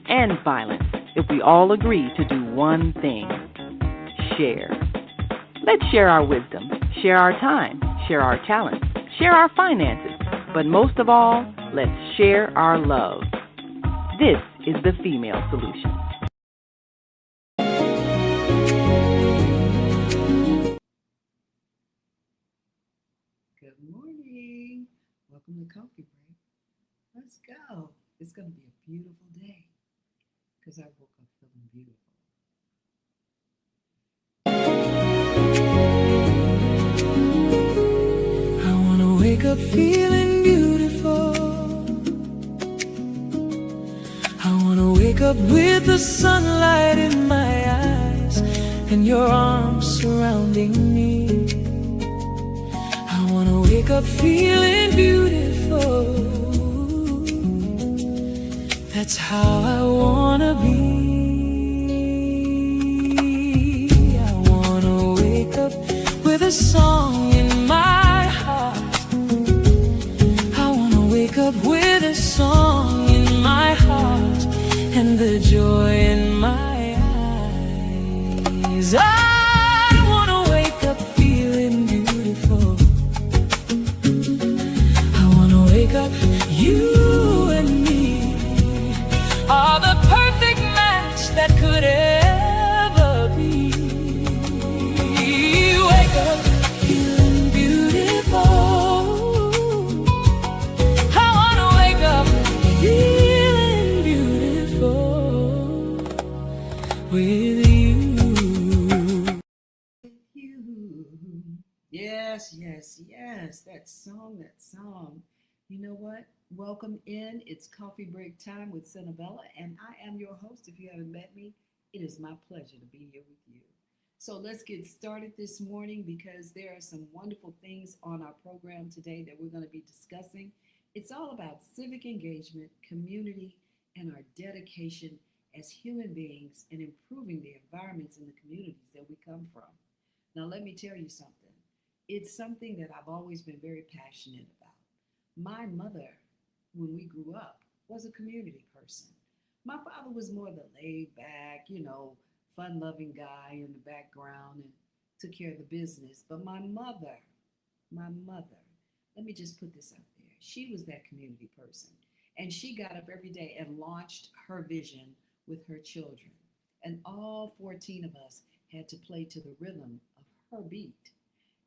and violence if we all agree to do one thing: share. Let's share our wisdom, share our time, share our talents, share our finances, but most of all, let's share our love. This is the female solution. Good morning. Welcome to Coffee Break. Let's go. It's going to be a beautiful day because I woke up feeling beautiful. I want to wake up feeling beautiful. I want to wake up with the sunlight in my eyes and your arms surrounding me. I want to wake up feeling beautiful. That's how I want to be. I want to wake up with a song in my heart. I want to wake up with a song in my heart and the joy in my eyes. I want to wake up feeling beautiful. I want to wake up, you and me are the perfect match that could ever be. Wake up feeling beautiful. I want to wake up feeling beautiful with you. Yes, yes, yes. That song, that song. You know what? Welcome in. It's coffee break time with Senabella, and I am your host. If you haven't met me, it is my pleasure to be here with you. So let's get started this morning because there are some wonderful things on our program today that we're going to be discussing. It's all about civic engagement, community, and our dedication as human beings in improving the environments and the communities that we come from. Now, let me tell you something. It's something that I've always been very passionate about. My mother, when we grew up, was a community person. My father was more the laid back, fun-loving guy in the background and took care of the business. But my mother, let me just put this out there. She was that community person. And she got up every day and launched her vision with her children. And all 14 of us had to play to the rhythm of her beat.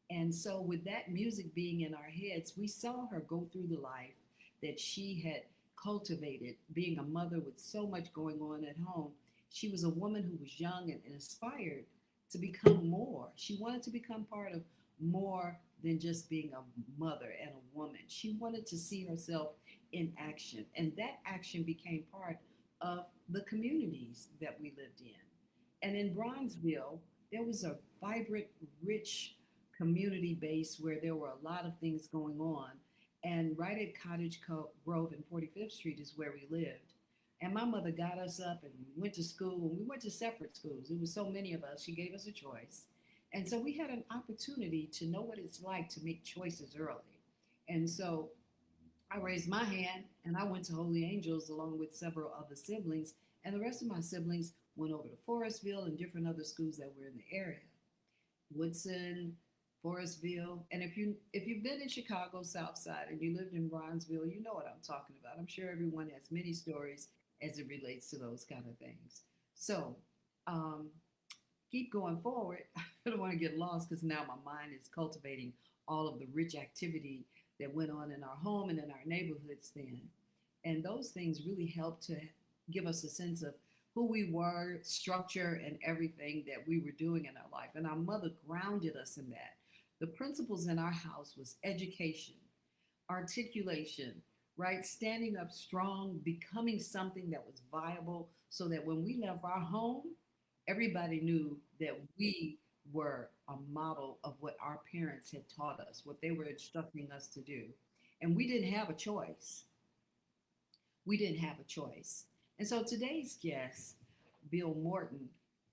And so with that music being in our heads, we saw her go through the life that she had cultivated, being a mother with so much going on at home. She was a woman who was young and inspired to become more. She wanted to become part of more than just being a mother and a woman. She wanted to see herself in action. And that action became part of the communities that we lived in. And in Bronzeville, there was a vibrant, rich community base where there were a lot of things going on. And right at Cottage Grove and 45th Street is where we lived. And my mother got us up and we went to school, and we went to separate schools. There was so many of us, she gave us a choice. And so we had an opportunity to know what it's like to make choices early. And so I raised my hand and I went to Holy Angels along with several other siblings. And the rest of my siblings went over to Forestville and different other schools that were in the area. Woodson, Forestville, and if you've been in Chicago South Side and you lived in Bronzeville, you know what I'm talking about. I'm sure everyone has many stories as it relates to those kind of things. So um, keep going forward. I don't want to get lost because now my mind is cultivating all of the rich activity that went on in our home and in our neighborhoods then. And those things really helped to give us a sense of who we were, structure, and everything that we were doing in our life. And our mother grounded us in that. The principles in our house was education, articulation, right? Standing up strong, becoming something that was viable so that when we left our home, everybody knew that we were a model of what our parents had taught us, what they were instructing us to do. And we didn't have a choice. We didn't have a choice. And so today's guest, Bill Morton,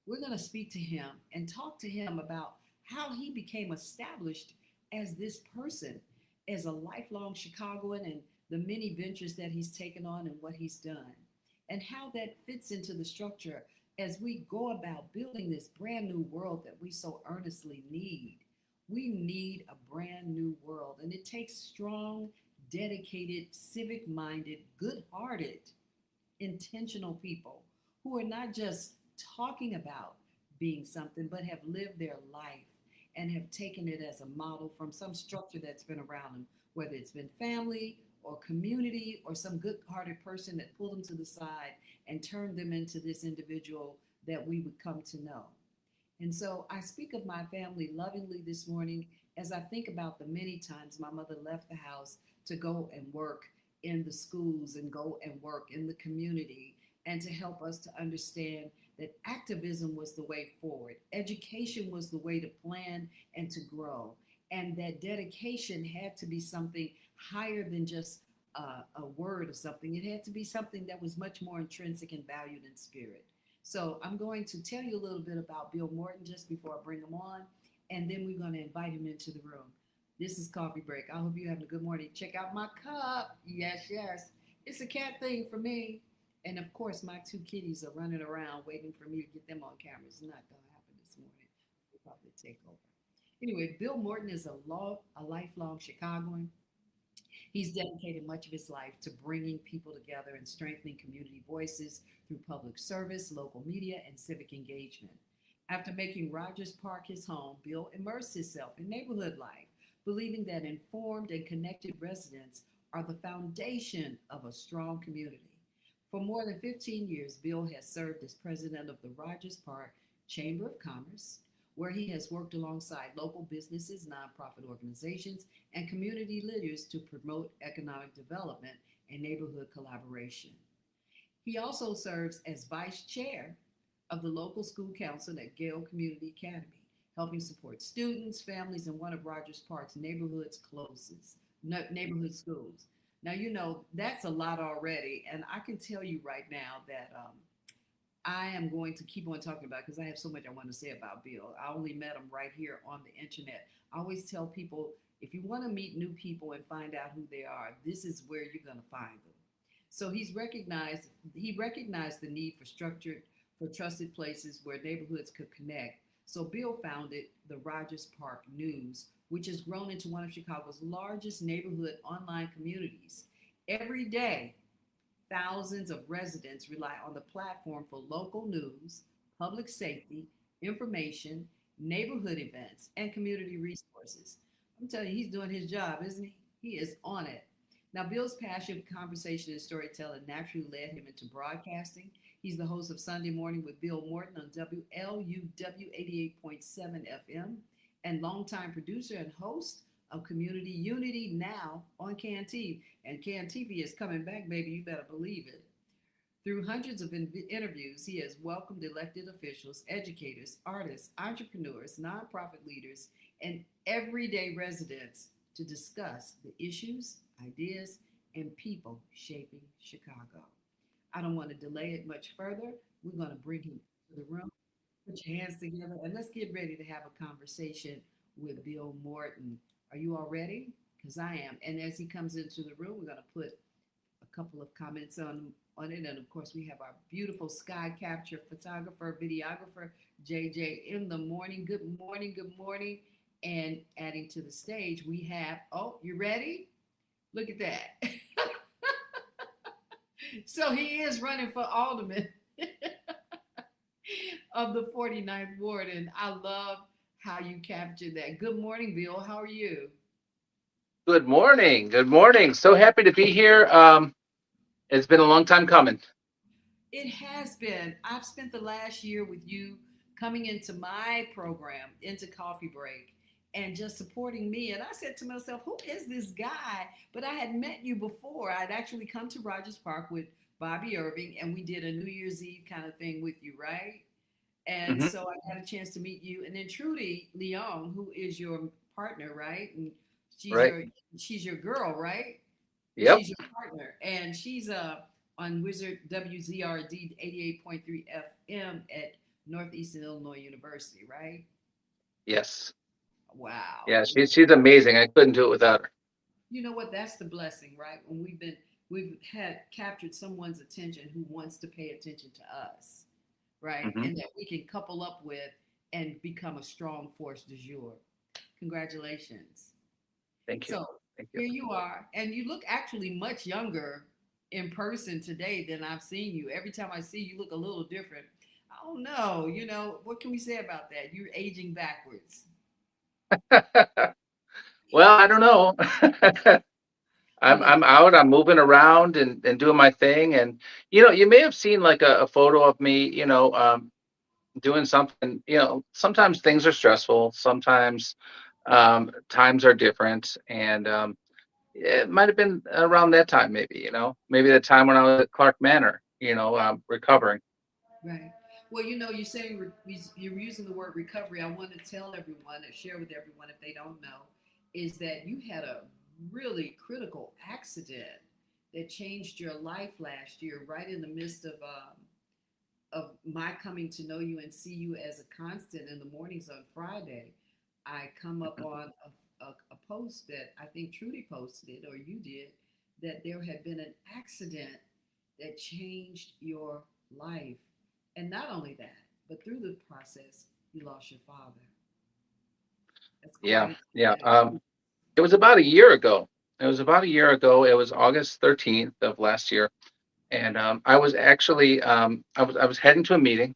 we're going to speak to him and talk to him about how he became established as this person, as a lifelong Chicagoan, and the many ventures that he's taken on and what he's done. and how that fits into the structure as we go about building this brand new world that we so earnestly need. We need a brand new world, and it takes strong, dedicated, civic minded, good hearted, intentional people who are not just talking about being something, but have lived their life and have taken it as a model from some structure that's been around them, whether it's been family or community or some good hearted person that pulled them to the side and turned them into this individual that we would come to know. And so I speak of my family lovingly this morning as I think about the many times my mother left the house to go and work in the schools and go and work in the community, and to help us to understand that activism was the way forward. Education was the way to plan and to grow. And that dedication had to be something higher than just a word or something. It had to be something that was much more intrinsic and valued in spirit. So I'm going to tell you a little bit about Bill Morton just before I bring him on, and then we're going to invite him into the room. This is Coffee Break. I hope you're having a good morning. Check out my cup. Yes, yes. It's a cat thing for me. And of course, my two kitties are running around waiting for me to get them on camera. It's not going to happen this morning. We'll probably take over. Anyway, Bill Morton is a lifelong Chicagoan. He's dedicated much of his life to bringing people together and strengthening community voices through public service, local media, and civic engagement. After making Rogers Park his home, Bill immersed himself in neighborhood life, believing that informed and connected residents are the foundation of a strong community. For more than 15 years, Bill has served as president of the Rogers Park Chamber of Commerce, where he has worked alongside local businesses, nonprofit organizations, and community leaders to promote economic development and neighborhood collaboration. He also serves as vice chair of the local school council at Gale Community Academy, helping support students, families, in one of Rogers Park's neighborhood schools. Now, you know, that's a lot already. And I can tell you right now that I am going to keep on talking about it because I have so much I want to say about Bill. I only met him right here on the internet. I always tell people if you want to meet new people and find out who they are, this is where you're going to find them. So he recognized the need for trusted places where neighborhoods could connect. So Bill founded the Rogers Park News, which has grown into one of Chicago's largest neighborhood online communities. Every day, thousands of residents rely on the platform for local news, public safety, information, neighborhood events, and community resources. I'm telling you, he's doing his job, isn't he? He is on it. Now, Bill's passion for conversation and storytelling naturally led him into broadcasting. He's the host of Sunday Morning with Bill Morton on WLUW 88.7 FM and longtime producer and host of Community Unity now on CAN-TV. And CAN-TV is coming back, baby. You better believe it. Through hundreds of interviews, he has welcomed elected officials, educators, artists, entrepreneurs, nonprofit leaders, and everyday residents to discuss the issues, ideas, and people shaping Chicago. I don't want to delay it much further. We're going to bring him to the room. Put your hands together and let's get ready to have a conversation with Bill Morton. Are you all ready? Because I am. And as he comes into the room, we're going to put a couple of comments on it. And of course, we have our beautiful sky capture photographer, videographer, JJ in the morning. Good morning. Good morning. And adding to the stage, we have, oh, you ready? Look at that. So he is running for alderman of the 49th Ward. And I love how you captured that. Good morning, Bill. How are you? Good morning. Good morning. So happy to be here. It's been a long time coming. It has been. I've spent the last year with you coming into my program, into Coffee Break, and just supporting me. And I said to myself, who is this guy? But I had met you before. I'd actually come to Rogers Park with Bobby Irving, and we did a New Year's Eve kind of thing with you, right? And Hmm. so I had a chance to meet you. And then Trudy Leong, who is your partner, right? And she's Right. your she's your girl, right? But Yep. she's your partner. And she's on Wizard WZRD 88.3 FM at Northeastern Illinois University, right? Yes. Wow. Yeah. She's amazing. I couldn't do it without her. You know what? That's the blessing, right? When we've been we've had captured someone's attention who wants to pay attention to us, right? Hmm. And that we can couple up with and become a strong force du jour. Congratulations. Thank you. So Thank you. here you are, and you look actually much younger in person today than I've seen you. Every time I see you, you look a little different. I don't know, what can we say about that? You're aging backwards. Well, I don't know. You I'm look, I'm out. I'm moving around and doing my thing. And you may have seen like a photo of me. Doing something. Sometimes things are stressful. Sometimes times are different, and it might have been around that time, maybe. Maybe the time when I was at Clark Manor. Recovering. right. Well, you're saying you're using the word recovery. I want to tell everyone and share with everyone if they don't know, is that you had a really critical accident that changed your life last year, right in the midst of my coming to know you and see you as a constant in the mornings on Friday. I come up on a post that I think Trudy posted it, or you did, that there had been an accident that changed your life. And not only that, but through the process, you lost your father. That's Yeah, quite yeah. an It was about a year ago. It was about a year ago. It was August 13th of last year, and I was actually I was heading to a meeting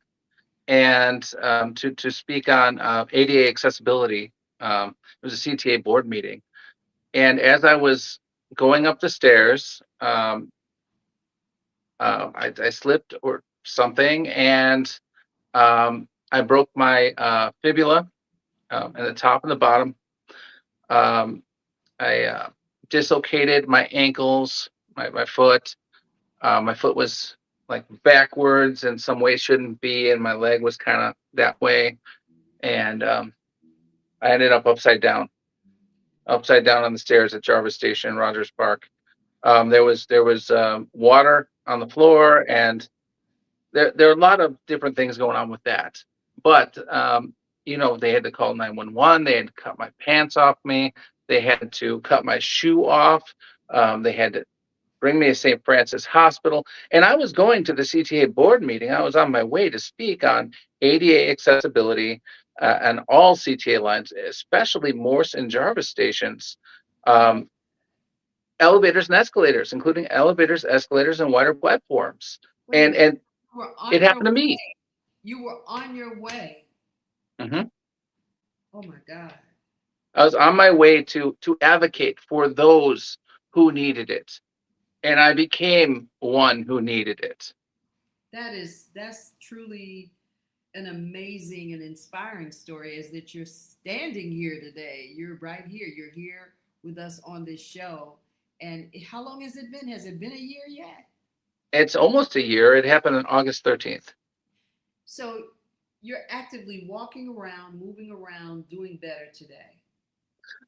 and to speak on ADA accessibility. It was a CTA board meeting, and as I was going up the stairs, I slipped or something, and I broke my fibula at the top and the bottom. Um, I dislocated my ankles, my foot. My foot was like backwards in some way shouldn't be, and my leg was kind of that way. And I ended up upside down on the stairs at Jarvis Station, Rogers Park. There was water on the floor, and there are a lot of different things going on with that. But they had to call 911. They had to cut my pants off me. They had to cut my shoe off. They had to bring me to St. Francis Hospital. And I was going to the CTA board meeting. I was on my way to speak on ADA accessibility and all CTA lines, especially Morse and Jarvis stations, um, elevators and escalators, including elevators, escalators, and wider platforms. wait a And minute. and You were it on your happened to me. you were on your way. Mhm. Oh my God. I was on my way to advocate for those who needed it, and I became one who needed it. That's truly an amazing and inspiring story, is that you're standing here today. You're right here. You're here with us on this show. And how long has it been? Has it been a year yet? It's almost a year. It happened on August 13th. So you're actively walking around, moving around, doing better today.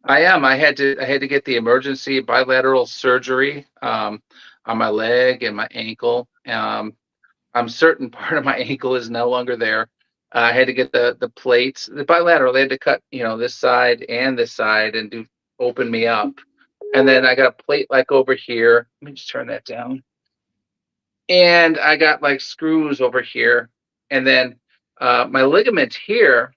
I am. I had to get the emergency bilateral surgery on my leg and my ankle. I'm certain part of my ankle is no longer there. I had to get the plates, the bilateral. They had to cut, this side and do open me up. And then I got a plate like over here. Let me just turn that down. And I got like screws over here. And then my ligament here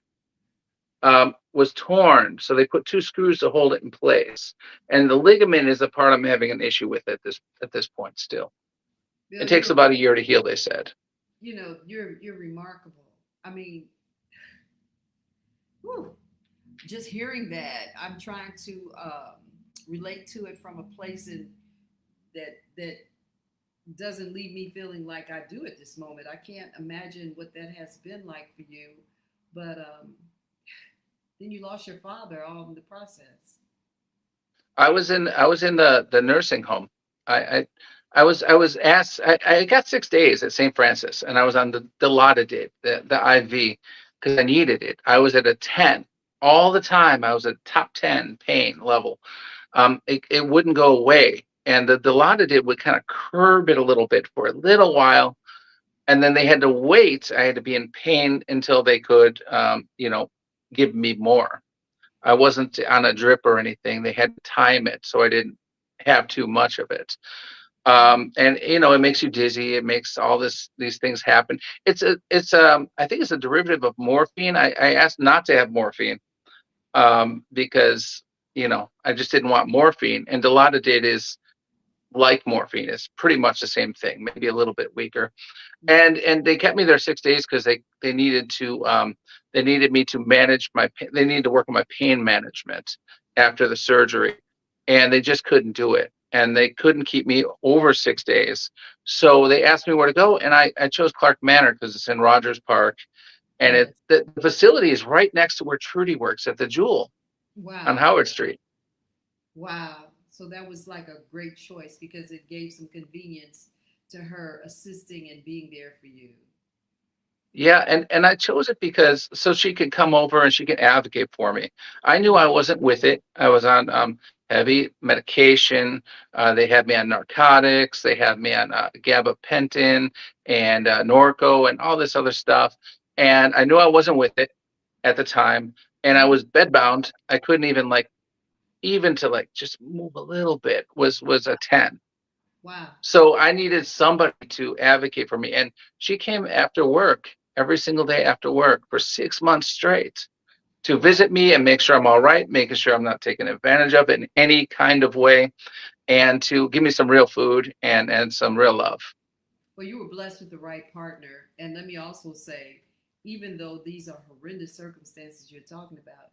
was torn, so they put two screws to hold it in place. And the ligament is the part I'm having an issue with at this point still. It Bill, takes about a year to heal, they said. you're remarkable. I mean, whew, just hearing that, I'm trying to relate to it from a place that doesn't leave me feeling like I do at this moment. I can't imagine what that has been like for you, but then you lost your father all in the process. I was in the nursing home. I I, I was asked. I got 6 days at St. Francis, and I was on the Dilaudid, the IV, because I needed it. I was at a 10 all the time. I was at top 10 pain level. It wouldn't go away, and the Dilaudid would kind of curb it a little bit for a little while, and then they had to wait. I had to be in pain until they could, give me more. I wasn't on a drip or anything. They had to time it, so I didn't have too much of it. And it makes you dizzy. It makes all these things happen. I think it's a derivative of morphine. I asked not to have morphine, because I just didn't want morphine. And Dilaudid is like morphine. It's pretty much the same thing, maybe a little bit weaker. And they kept me there 6 days because they needed me to manage they needed to work on my pain management after the surgery, and they just couldn't do it, and they couldn't keep me over 6 days. So they asked me where to go, and I chose Clark Manor because it's in Rogers Park, and Yes. the facility is right next to where Trudy works at the Jewel on Wow. Howard Street. Wow. So that was like a great choice because it gave some convenience to her assisting and being there for you. Yeah, and I chose it because so she could come over and she could advocate for me. I knew I wasn't with it. I was on heavy medication. They had me on narcotics. They had me on gabapentin and Norco and all this other stuff. And I knew I wasn't with it at the time. And I Mhm. was bedbound. I couldn't even even to just move a little bit was a 10. Wow. So I needed somebody to advocate for me. And she came after work, every single day after work for 6 months straight to Wow. visit me and make sure I'm all right, making sure I'm not taken advantage of in any kind of way, and to give me some real food and some real love. Well, you were blessed with the right partner. And let me also say, even though these are horrendous circumstances you're talking about,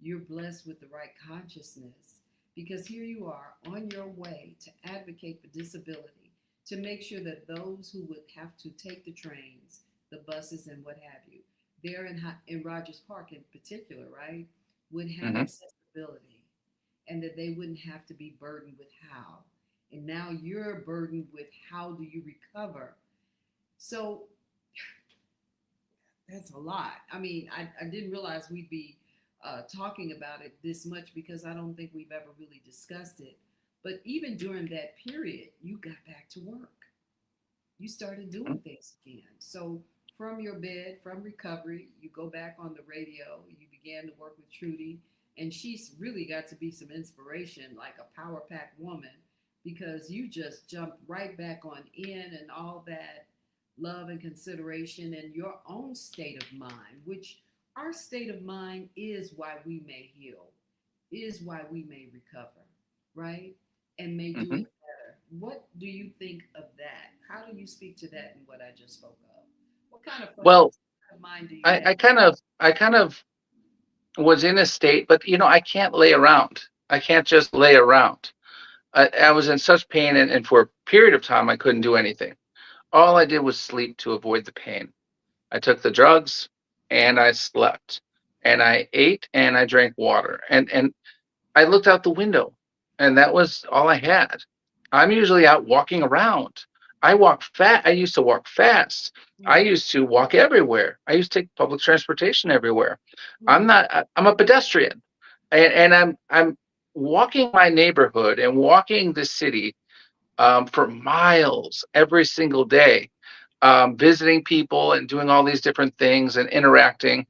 you're blessed with the right consciousness because here you are on your way to advocate for disability, to make sure that those who would have to take the trains, the buses, and what have you, there in Rogers Park in particular, right, would have Hmm. accessibility and that they wouldn't have to be burdened with how. And now you're burdened with how do you recover. So that's a lot. I mean, I didn't realize we'd be talking about it this much because I don't think we've ever really discussed it. But even during that period, you got back to work. You started doing things again. So from your bed, from recovery, you go back on the radio. You began to work with Trudy, and she's really got to be some inspiration, like a power pack woman, because you just jumped right back on in and all that love and consideration and your own state of mind, which our state of mind is why we may heal, is why we may recover, right? And may do Hmm. it better. What do you think of that? How do you speak to that and what I just spoke of? What kind of frame Well, of mind do you I, have? I kind of was in a state, but I can't lay around. I can't just lay around. I was in such pain, and for a period of time, I couldn't do anything. All I did was sleep to avoid the pain. I took the drugs and I slept and I ate and I drank water and I looked out the window and that was all I had. I'm usually out walking around. I walk fast. I used to walk fast. I Mm, used to walk everywhere. I used to take public transportation everywhere. I'm mm, not, I'm a pedestrian, and I'm walking my neighborhood and walking the city for miles every single day, visiting people and doing all these different things and interacting,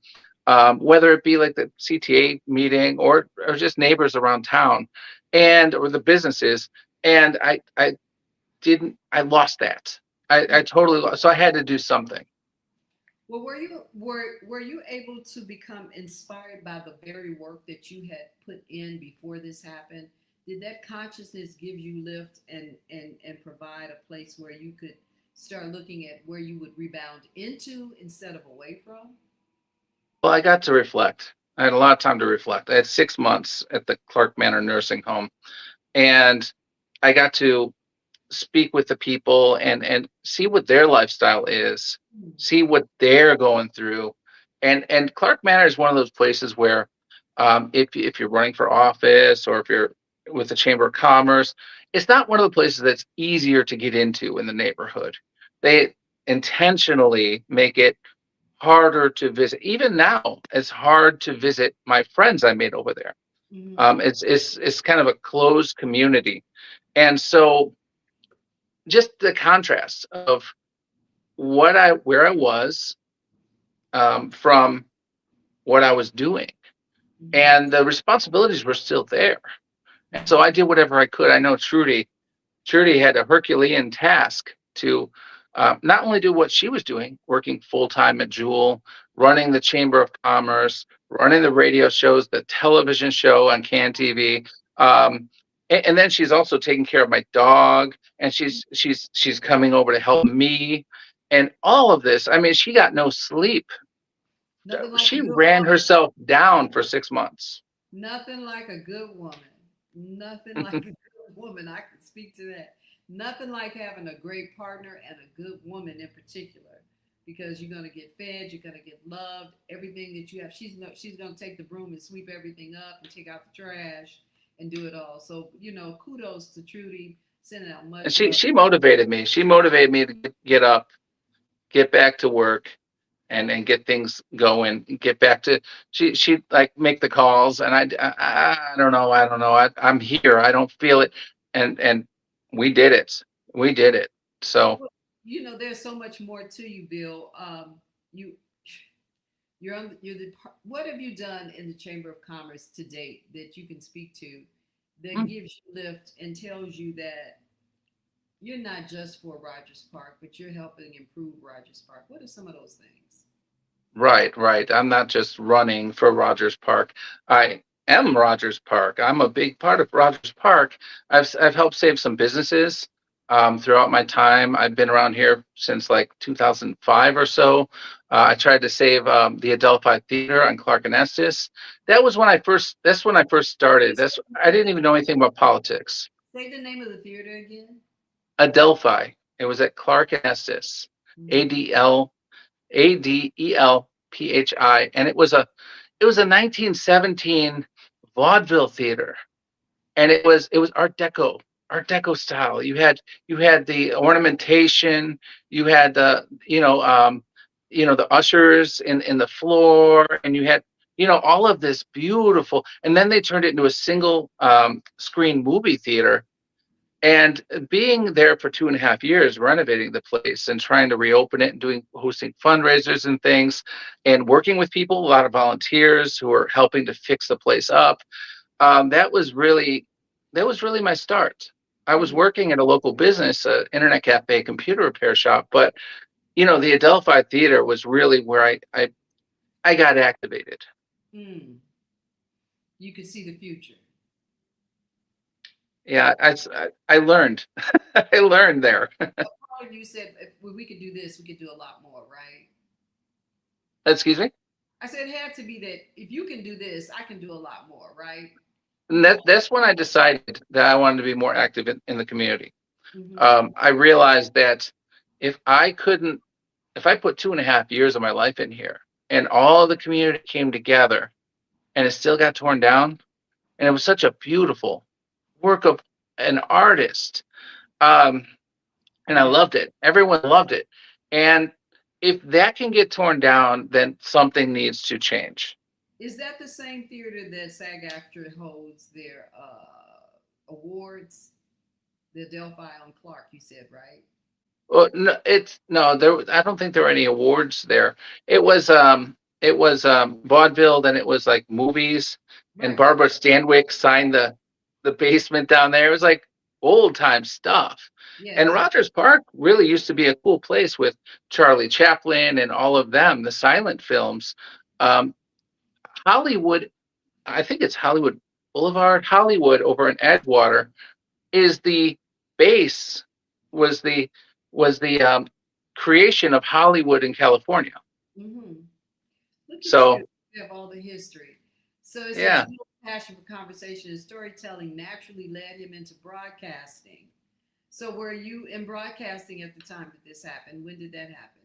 whether it be like the CTA meeting or just neighbors around town and or the businesses. And I lost that. I mm. totally lost. So I had to do something. Well, were you able to become inspired by the very work that you had put in before this happened? Did that consciousness give you lift and provide a place where you could start looking at where you would rebound into instead of away from? Well, I got to reflect. I had a lot of time to reflect. I had 6 months at the Clark Manor nursing home, and I got to speak with the people and see what their lifestyle is, Mm, see what they're going through. And Clark Manor is one of those places where, if you're running for office or if you're with the Chamber of Commerce, it's not one of the places that's easier to get into in the neighborhood. They intentionally make it harder to visit. Even now, it's hard to visit my friends I made over there. mm, It's kind of a closed community, and so just the contrast of where I was, from what I was doing, mm, and the responsibilities were still there. And so I did whatever I could. I know Trudy. Trudy had a Herculean task to not only do what she was doing, working full time at Jewel, running the Chamber of Commerce, running the radio shows, the television show on CAN TV, and then she's also taking care of my dog, and she's coming over to help me, and all of this. I mean, she got no sleep. Nothing like a She good ran woman. herself down for 6 months. Nothing like a good woman. Nothing like a good woman. I can speak to that. Nothing like having a great partner and a good woman in particular, because you're gonna get fed, you're gonna get loved, everything that you have. She's gonna take the broom and sweep everything up and take out the trash and do it all. So kudos to Trudy. Sending out And much she love. she motivated me. She motivated me to get up, get back to work, and get things going, get back to she like make the calls, and I don't know, I'm here, I don't feel it, and we did it, we did it. So Well, there's so much more to you, Bill. You you're on you're the what have you done in the Chamber of Commerce to date that you can speak to that gives you lift and tells you that you're not just for Rogers Park, but you're helping improve Rogers Park? What are some of those things? right, right. I'm not just running for Rogers Park. I am Rogers Park. I'm a big part of Rogers Park. I've helped save some businesses throughout my time. I've been around here since like 2005 or so. I tried to save the Adelphi Theater on Clark and Estes. That was when I first. That's when I first started. Say That's I didn't even know anything about politics. the name of the theater again. Adelphi. It was at Clark and Estes. Mm-hmm. Adelphi, and it was a 1917 vaudeville theater, and it was art deco style. You had the ornamentation, you had the ushers in the floor, and you had all of this beautiful, and then they turned it into a single screen movie theater. And being there for 2.5 years, renovating the place and trying to reopen it and hosting fundraisers and things, and working with people, a lot of volunteers who are helping to fix the place up. That was really my start. I was Mm-hmm. working at a local business, internet cafe, computer repair shop, but the Adelphi Theater was really where I got activated. Mm. You can see the future. Yeah, I learned. I learned there. Part of you said if we could do this, we could do a lot more, right? Excuse me. I said it had to be that if you can do this, I can do a lot more, right? And that's when I decided that I wanted to be more active in the community. Mm-hmm. I realized that if I couldn't, if I put 2.5 years of my life in here, and all the community came together, and it still got torn down, and it was such a beautiful work of an artist, um, and I Yeah. loved it. Everyone loved it, and if that can get torn down, then something needs to change. Is that the same theater that SAG-AFTRA holds their awards? The Delphi on Clark, you said, right? Well, no, it's no, I don't think there were any awards there. It was vaudeville, then it was like movies, and Right, right. Barbara Stanwyck signed the basement down there. It was like old time stuff. And Yes. Rogers Park really used to be a cool place with Charlie Chaplin and all of them, the silent films. Um, Hollywood, I think it's Hollywood Boulevard, Hollywood over in Edgewater is the base, was the creation of Hollywood in California. Mm-hmm. Look at you. So You have all the history. So it says yeah, Bill's passion for conversation and storytelling naturally led him into broadcasting. So were you in broadcasting at the time that this happened? When did that happen?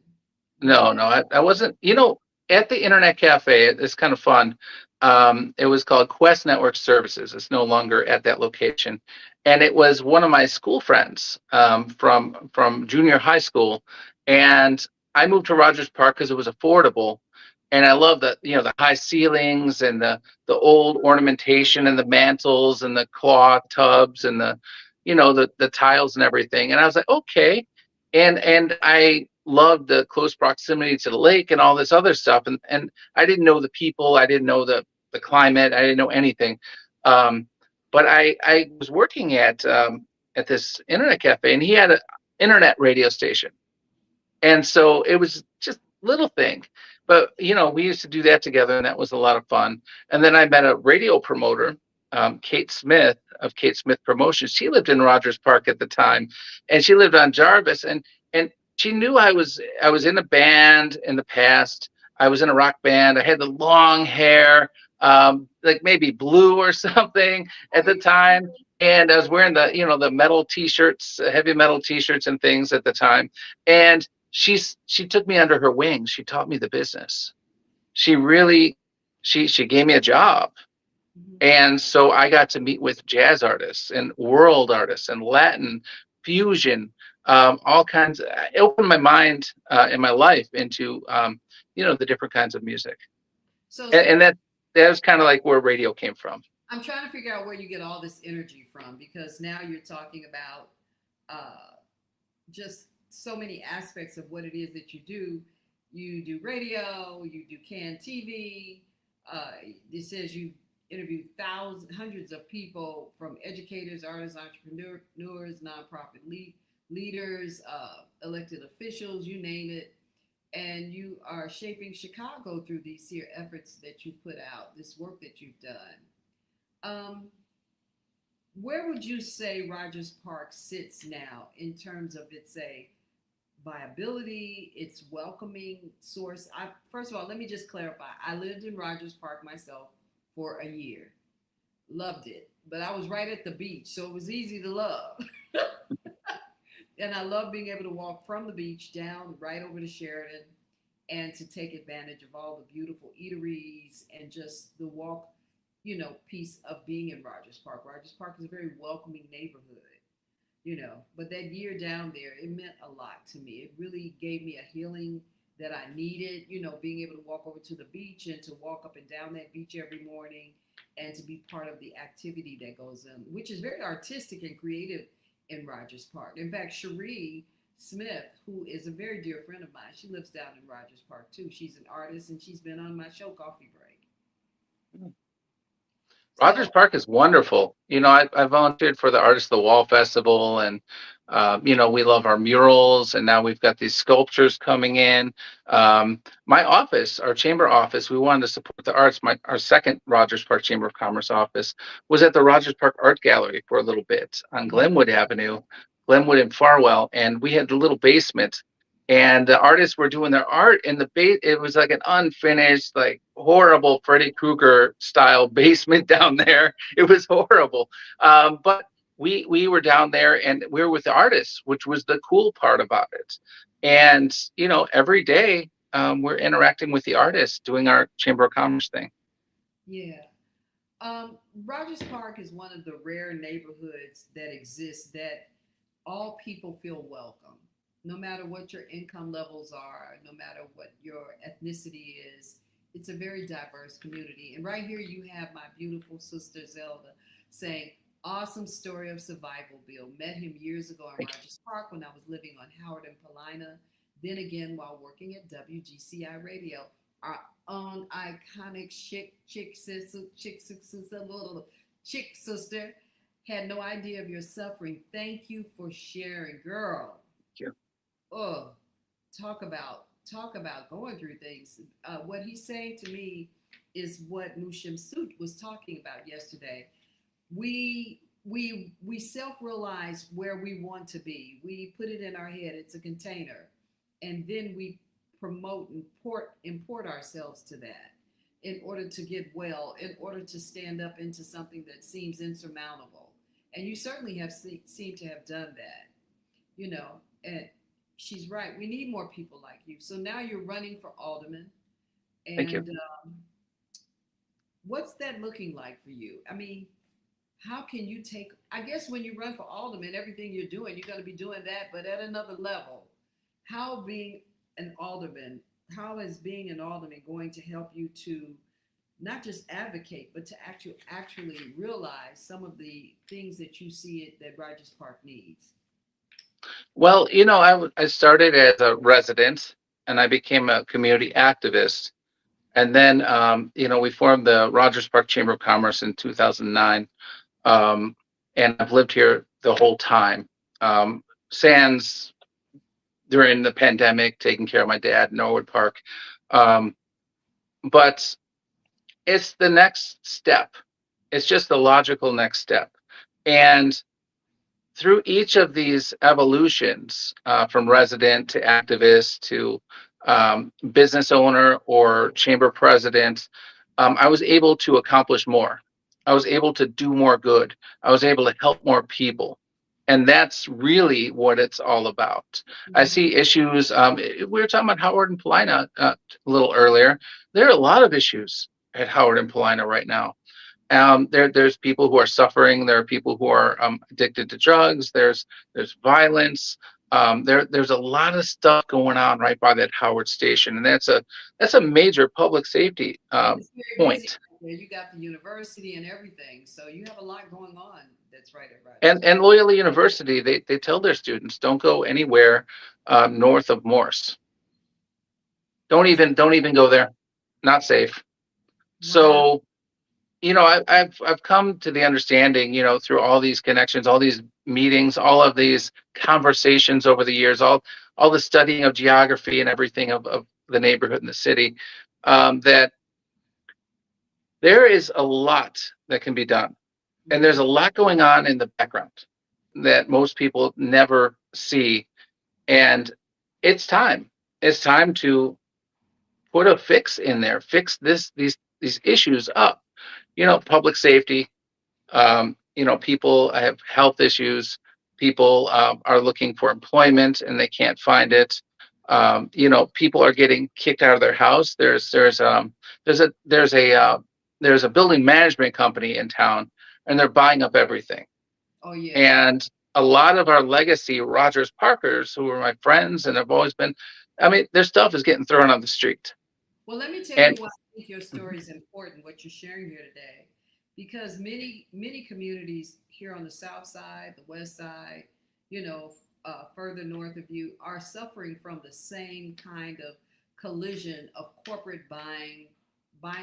When no, did no, I wasn't. At the Internet Cafe, it's kind of fun. It was called Quest Network Services. It's no longer at that location, and it was one of my school friends from junior high school, and I moved to Rogers Park because it was affordable, and I love the high ceilings and the old ornamentation and the mantles and the cloth tubs and the tiles and everything, and I was like, okay, and I loved the close proximity to the lake and all this other stuff. And I didn't know the people, I didn't know the climate, I didn't know anything. But I was working at this internet cafe, and he had an internet radio station. And so it was just little thing. But, we used to do that together, and that was a lot of fun. And then I met a radio promoter, Kate Smith of Kate Smith Promotions. She lived in Rogers Park at the time, and she lived on Jarvis. And she knew I was in a band in the past. I was in a rock band. I had the long hair, like maybe blue or something at the time. And I was wearing the metal T-shirts, heavy metal T-shirts and things at the time. And she took me under her wing. She taught me the business. She really, she gave me a job. And so I got to meet with jazz artists and world artists and Latin fusion, all kinds. It opened my mind in my life into, the different kinds of music. So And that was kind of like where radio came from. I'm trying to figure out where you get all this energy from, because now you're talking about just so many aspects of what it is that you do. You do radio, you do canned TV. It says you interviewed hundreds of people, from educators, artists, entrepreneurs, nonprofit leaders, elected officials, you name it. And you are shaping Chicago through these here efforts that you put out, this work that you've done. Where would you say Rogers Park sits now in terms of its viability, its welcoming source? First of all, let me just clarify. I lived in Rogers Park myself for a year. Loved it. But I was right at the beach, so it was easy to love. And I love being able to walk from the beach down right over to Sheridan and to take advantage of all the beautiful eateries and just the walk, piece of being in Rogers Park. Rogers Park is a very welcoming neighborhood, but that year down there, it meant a lot to me. It really gave me a healing that I needed, being able to walk over to the beach and to walk up and down that beach every morning and to be part of the activity that goes on, which is very artistic and creative in Rogers Park. In fact, Cherie Smith, who is a very dear friend of mine, she lives down in Rogers Park too. She's an artist, and she's been on my show, Coffee Break. Rogers Park is wonderful. I volunteered for the Artist of the Wall Festival, and we love our murals, and now we've got these sculptures coming in. My office, our chamber office, we wanted to support the arts. Our second Rogers Park Chamber of Commerce office was at the Rogers Park Art Gallery for a little bit on Glenwood Avenue, Glenwood and Farwell, and we had the little basement. And the artists were doing their art in the base. It was like an unfinished, like horrible Freddy Krueger style basement down there. It was horrible. But we were down there, and we were with the artists, which was the cool part about it. And, every day we're interacting with the artists, doing our Chamber of Commerce thing. Yeah. Rogers Park is one of the rare neighborhoods that exists that all people feel welcome. No matter what your income levels are, no matter what your ethnicity is, it's a very diverse community. And right here you have my beautiful sister Zelda saying, awesome story of survival, Bill. Met him years ago in Rogers Park when I was living on Howard and Paulina. Then again, while working at WGCI Radio, our own iconic chick sister had no idea of your suffering. Thank you for sharing, girl. Thank you. Oh, talk about going through things. What he's saying to me is what Mushim Soot was talking about yesterday. We self-realize where we want to be. We put it in our head. It's a container, and then we promote and import ourselves to that in order to get well, in order to stand up into something that seems insurmountable. And you certainly have seemed to have done that, and she's right. We need more people like you. So now you're running for alderman. And Thank you. What's that looking like for you? I mean, how can you I guess when you run for alderman, everything you're doing, you're going to be doing that, but at another level. How is being an alderman going to help you to not just advocate, but to actually realize some of the things that you see that Rogers Park needs? Well, I started as a resident, and I became a community activist. And then, we formed the Rogers Park Chamber of Commerce in 2009. And I've lived here the whole time. Sans during the pandemic, taking care of my dad in Norwood Park. Um, but it's the next step. It's just the logical next step. And through each of these evolutions, from resident to activist to business owner or chamber president, I was able to accomplish more. I was able to do more good. I was able to help more people. And that's really what it's all about. I Mhm. see issues. We were talking about Howard and Paulina a little earlier. There are a lot of issues at Howard and Paulina right now. There's people who are suffering. There are people who are addicted to drugs. There's violence. There's a lot of stuff going on right by that Howard station, and that's a major public safety It's very busy point. out there. You got the university and everything, so you have a lot going on. That's right at Rogers. And Loyola University, they tell their students don't go anywhere north of Morse. Don't even go there. Not safe. Wow. So I've come to the understanding, through all these connections, all these meetings, all of these conversations over the years, all the studying of geography and everything of the neighborhood and the city, that there is a lot that can be done, and there's Hmm. a lot going on in the background that most people never see, and it's time. It's time to put a fix in there, fix these issues up. Public safety. People have health issues. People are looking for employment and they can't find it. People are getting kicked out of their house. There's a building management company in town, and they're buying up everything. Oh yeah. And a lot of our legacy Rogers Parkers, who are my friends and have always been, I mean, their stuff is getting thrown on the street. Well, let me tell you And why I think your story is important, what you're sharing here today, because many communities here on the south side, the west side, you know, further north of you, are suffering from the same kind of collision of corporate buying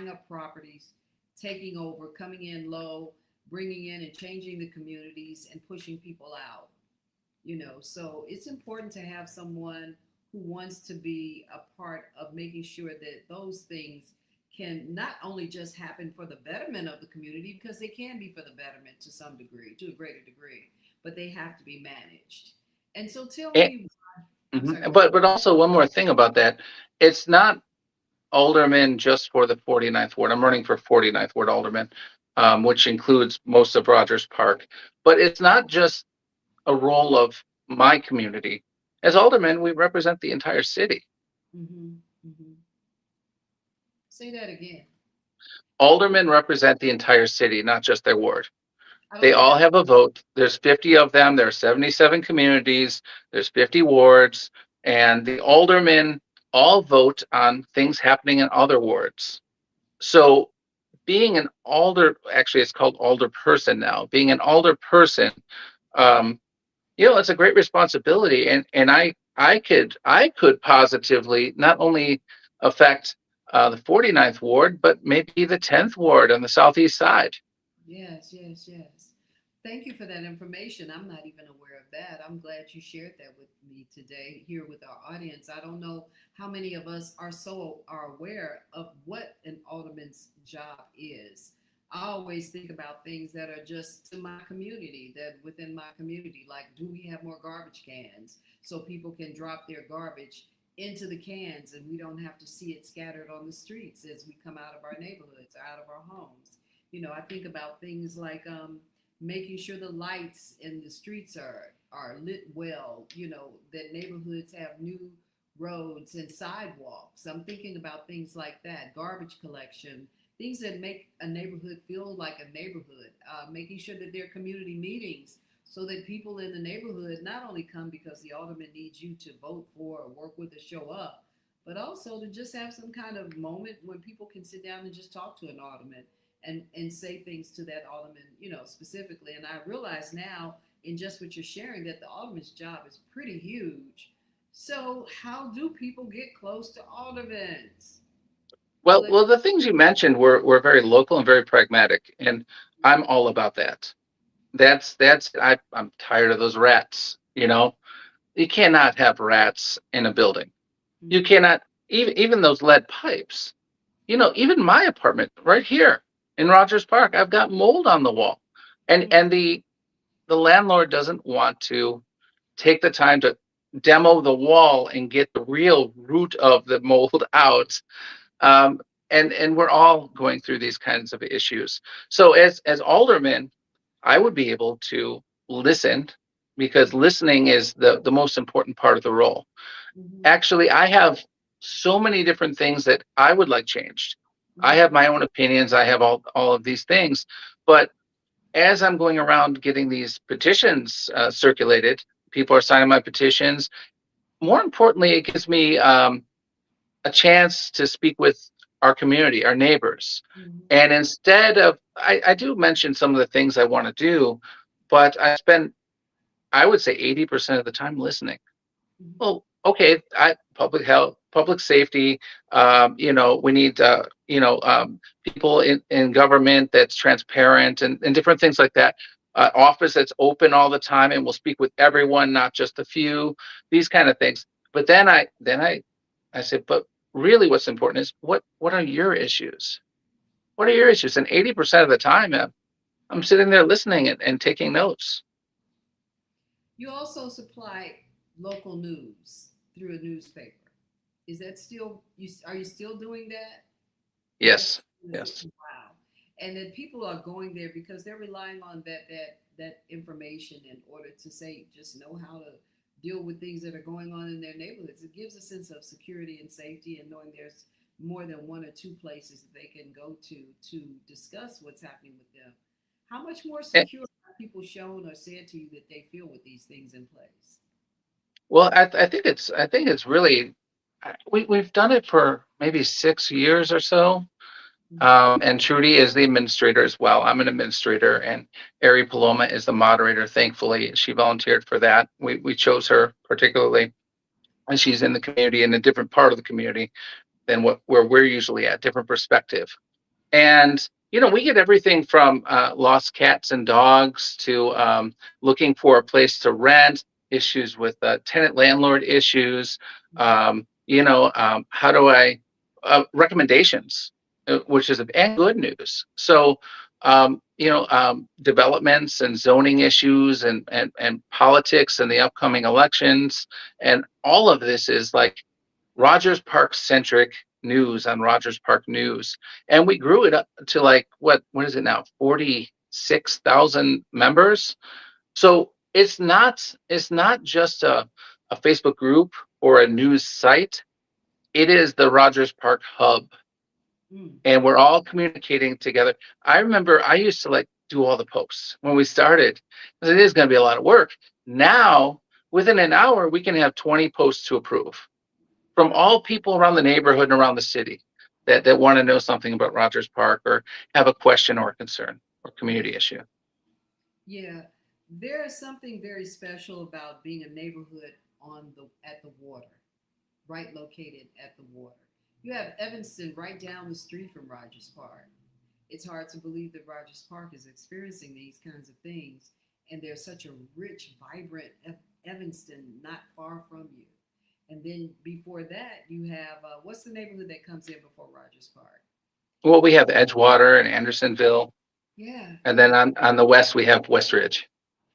up properties, taking over, coming in low, bringing in and changing the communities and pushing people out. So it's important to have someone who wants to be a part of making sure that those things can not only just happen for the betterment of the community, because they can be for the betterment to some degree, to a greater degree, but they have to be managed. And so tell and, me, I'm sorry, mhm. go ahead. but also one more thing about that. It's not alderman just for the 49th ward. I'm running for 49th ward alderman, which includes most of Rogers Park. But it's not just a role of my community. As aldermen, we represent the entire city. Hmm. Hmm. Say that again. Aldermen represent the entire city, not just their ward. I They don't think all I. have a vote. There's 50 of them. There are 77 communities. There's 50 wards, and the aldermen all vote on things happening in other wards. So being an actually it's called alderperson now. Being an alderperson, um, it's a great responsibility, and I could positively not only affect the 49th ward, but maybe the 10th ward on the southeast side. Yes, yes, yes. Thank you for that information. I'm not even aware of that. I'm glad you shared that with me today here with our audience. I don't know how many of us are aware of what an alderman's job is. I always think about things that are just to my community, that within my community, like do we have more garbage cans so people can drop their garbage into the cans and we don't have to see it scattered on the streets as we come out of our neighborhoods, out of our homes. I think about things like making sure the lights in the streets are lit well. That neighborhoods have new roads and sidewalks. I'm thinking about things like that, garbage collection, things that make a neighborhood feel like a neighborhood. Making sure that there are community meetings so that people in the neighborhood not only come because the alderman needs you to vote for or work with or show up, but also to just have some kind of moment when people can sit down and just talk to an alderman and say things to that alderman, specifically. And I realize now, in just what you're sharing, that the alderman's job is pretty huge. So, how do people get close to aldermans? I'll Well, let well, the things you mentioned were very local and very pragmatic, and I'm all about that. I'm tired of those rats. You cannot have rats in a building. You Mm-hmm. cannot, even those lead pipes. Even my apartment right here in Rogers Park, I've got mold on the wall, and the landlord doesn't want to take the time to demo the wall and get the real root of the mold out. Um, and we're all going through these kinds of issues. So as aldermen, I would be able to listen, because listening is the most important part of the role. Mm-hmm. Actually, I have so many different things that I would like changed. I Mm-hmm. have my own opinions. I have all of these things, but as I'm going around getting these petitions circulated, people are signing my petitions. More importantly, it gives me a chance to speak with our community, our neighbors. Mm-hmm. And instead of, I do mention some of the things I want to do, but I spend, I would say 80% of the time listening. Mm-hmm. Well, okay, public health, public safety, we need, people in government that's transparent, and different things like that. Office that's open all the time and will speak with everyone, not just a few, these kind of things. But then I said, but really what's important is what are your issues? What are your issues? And 80% of the time, I'm sitting there listening and taking notes. You also supply local news through a newspaper. Is that still you? Are you still doing that? Is that Yes, yes. wow? And then people are going there because they're relying on that information in order to say just know how to deal with things that are going on in their neighborhoods. It gives a sense of security and safety, and knowing there's more than one or two places that they can go to discuss what's happening with them. How much more And, secure are people shown or said to you that they feel with these things in place? well, I think it's really, we've done it for maybe 6 years or so. Mm-hmm. And Trudy is the administrator as well. I'm an administrator, and Ari Paloma is the moderator. Thankfully, she volunteered for that. We chose her particularly, and she's in the community, in a different part of the community than where we're usually at, different perspective. And we get everything from lost cats and dogs to looking for a place to rent, issues with tenant landlord issues. How do I recommendations, which is and good news. So developments and zoning issues and politics and the upcoming elections, and all of this is like Rogers Park centric news on Rogers Park News. And we grew it up to like what is it now? 46,000 members. So it's not just a Facebook group or a news site. It is the Rogers Park hub. Mm. And we're all communicating together. I remember I used to like do all the posts when we started, because it is going to be a lot of work. Now, within an hour, we can have 20 posts to approve from all people around the neighborhood and around the city that want to know something about Rogers Park, or have a question or a concern or community issue. Yeah, there is something very special about being a neighborhood on the at the water, right located at the water. You have Evanston right down the street from Rogers Park. It's hard to believe that Rogers Park is experiencing these kinds of things, and there's such a rich, vibrant Evanston not far from you. And then before that, you have what's the neighborhood that comes in before Rogers Park? Well, we have Edgewater and Andersonville, Yeah, and yeah. then on the west we have Westridge.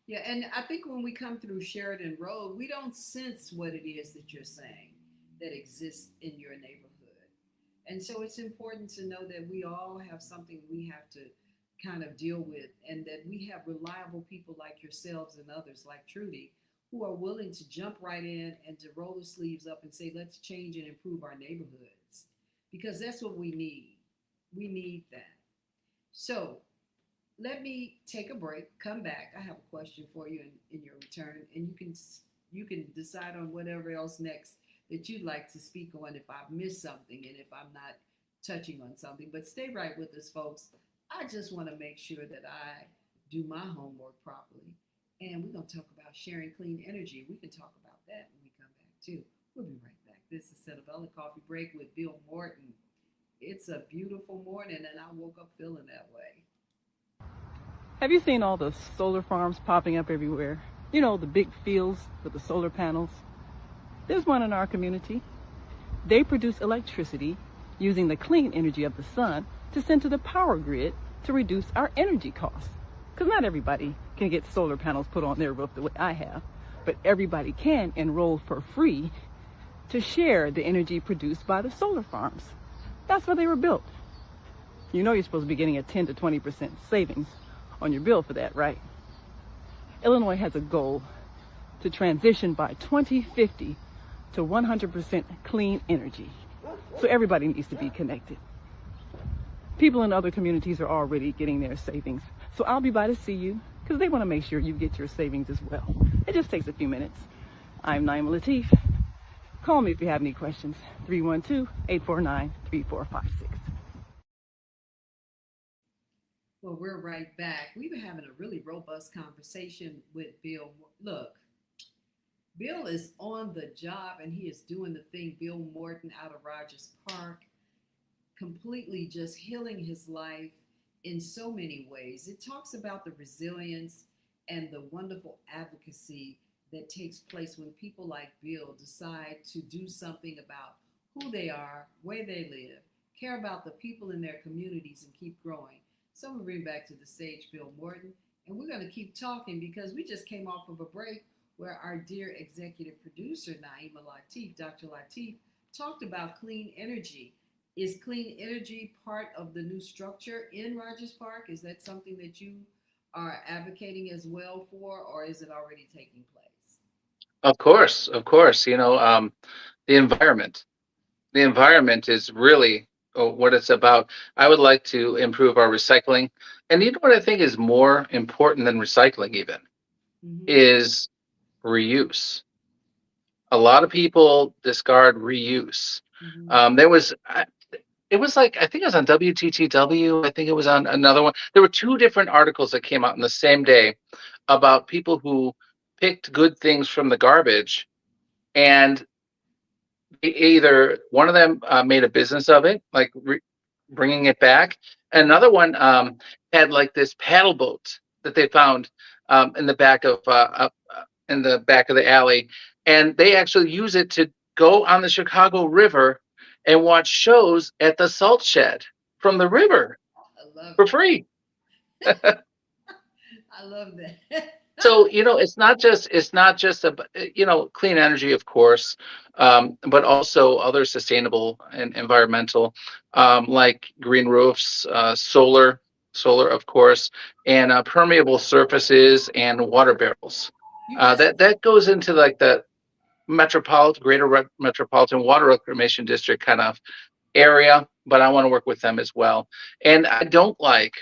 Yeah, and I think when we come through Sheridan Road, we don't sense what it is that you're saying that exists in your neighborhood. And so it's important to know that we all have something we have to kind of deal with, and that we have reliable people like yourselves and others like Trudy who are willing to jump right in and to roll the sleeves up and say, let's change and improve our neighborhoods, because that's what we need. We need that. So let me take a break, come back. I have a question for you in your return, and you can decide on whatever else next that you'd like to speak on if I've missed something and if I'm not touching on something. But stay right with us, folks. I just want to make sure that I do my homework properly. And we're going to talk about sharing clean energy. We can talk about that when we come back, too. We'll be right back. This is Senabella Coffee Break with Bill Morton. It's a beautiful morning, and I woke up feeling that way. Have you seen all the solar farms popping up everywhere? You know, the big fields with the solar panels. There's one in our community. They produce electricity using the clean energy of the sun to send to the power grid to reduce our energy costs. Because not everybody can get solar panels put on their roof the way I have, but everybody can enroll for free to share the energy produced by the solar farms. That's why they were built. You know you're supposed to be getting a 10 to 20% savings on your bill for that, right? Illinois has a goal to transition by 2050 to 100% clean energy. So everybody needs to be connected. People in other communities are already getting their savings. So I'll be by to see you because they want to make sure you get your savings as well. It just takes a few minutes. I'm Naima Latif. Call me if you have any questions. 312-849-3456. Well, we're right back. We've been having a really robust conversation with Bill. Look, Bill is on the job and he is doing the thing. Bill Morton out of Rogers Park, completely just healing his life in so many ways. It talks about the resilience and the wonderful advocacy that takes place when people like Bill decide to do something about who they are, where they live, care about the people in their communities and keep growing. So we'll bring back to the stage Bill Morton, and we're going to keep talking because we just came off of a break where our dear executive producer, Naima Latif, Dr. Latif, talked about clean energy. Is clean energy part of the new structure in Rogers Park? Is that something that you are advocating as well for, or is it already taking place? Of course, of course. The environment. The environment is really what it's about. I would like to improve our recycling. And you know what I think is more important than recycling even Mm-hmm. is reuse. A lot of people discard reuse. Mm-hmm. There was, it was like, I think it was on WTTW. I think it was on another one. There were two different articles that came out in the same day about people who picked good things from the garbage and either one of them made a business of it, like bringing it back. Another one had like this paddle boat that they found in the back of in the back of the alley, and they actually use it to go on the Chicago River and watch shows at the salt shed from the river I love for it. free. I love that. So it's not just clean energy, of course, but also other sustainable and environmental, like green roofs, solar, of course, and permeable surfaces and water barrels. You just That goes into like the metropolitan water reclamation district kind of area, but I want to work with them as well. And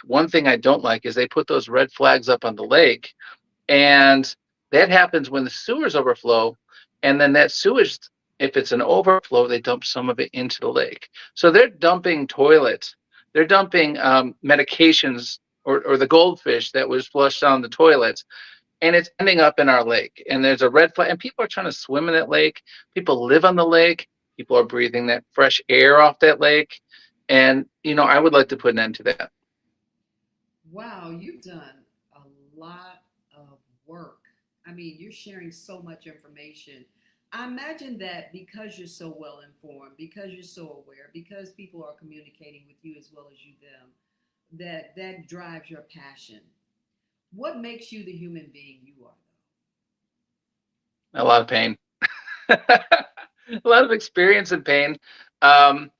one thing I don't like is they put those red flags up on the lake, and that happens when the sewers overflow. And then that sewage, if it's an overflow, they dump some of it into the lake. So they're dumping toilets, they're dumping medications or the goldfish that was flushed down the toilets, and it's ending up in our lake. And there's a red flag, and people are trying to swim in that lake. People live on the lake. People are breathing that fresh air off that lake. And, I would like to put an end to that. Wow, you've done a lot of work. I mean, you're sharing so much information. I imagine that because you're so well informed, because you're so aware, because people are communicating with you as well as you them, that drives your passion. What makes you the human being you are, A lot of pain, a lot of experience and pain. Um,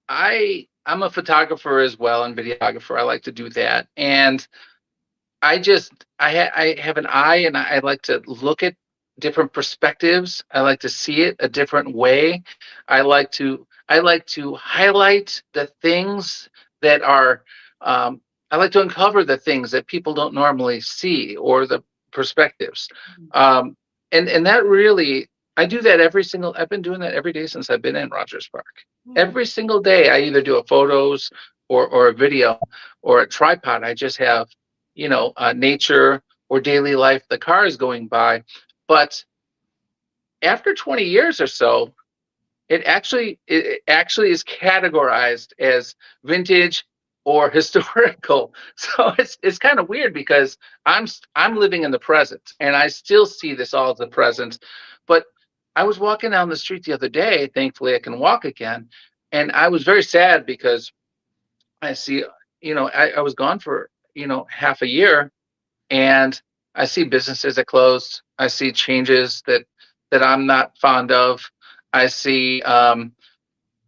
I'm a photographer as well and videographer. I like to do that, and I have an eye, and I like to look at different perspectives. I like to see it a different way. I like to highlight the things that are. I like to uncover the things that people don't normally see, or the perspectives. though? Um, and that really, I do that every single. I've been doing that every day since I've been in Rogers Park. Hmm. Every single day, I either do a photos or a video or a tripod. I just have nature or daily life, the car is going by. But after 20 years or so, it actually is categorized as vintage or historical. So it's kind of weird because I'm living in the present and I still see this all as the present. But I was walking down the street the other day. Thankfully, I can walk again, and I was very sad because I see, I was gone for half a year, and I see businesses that closed. I see changes that I'm not fond of. I see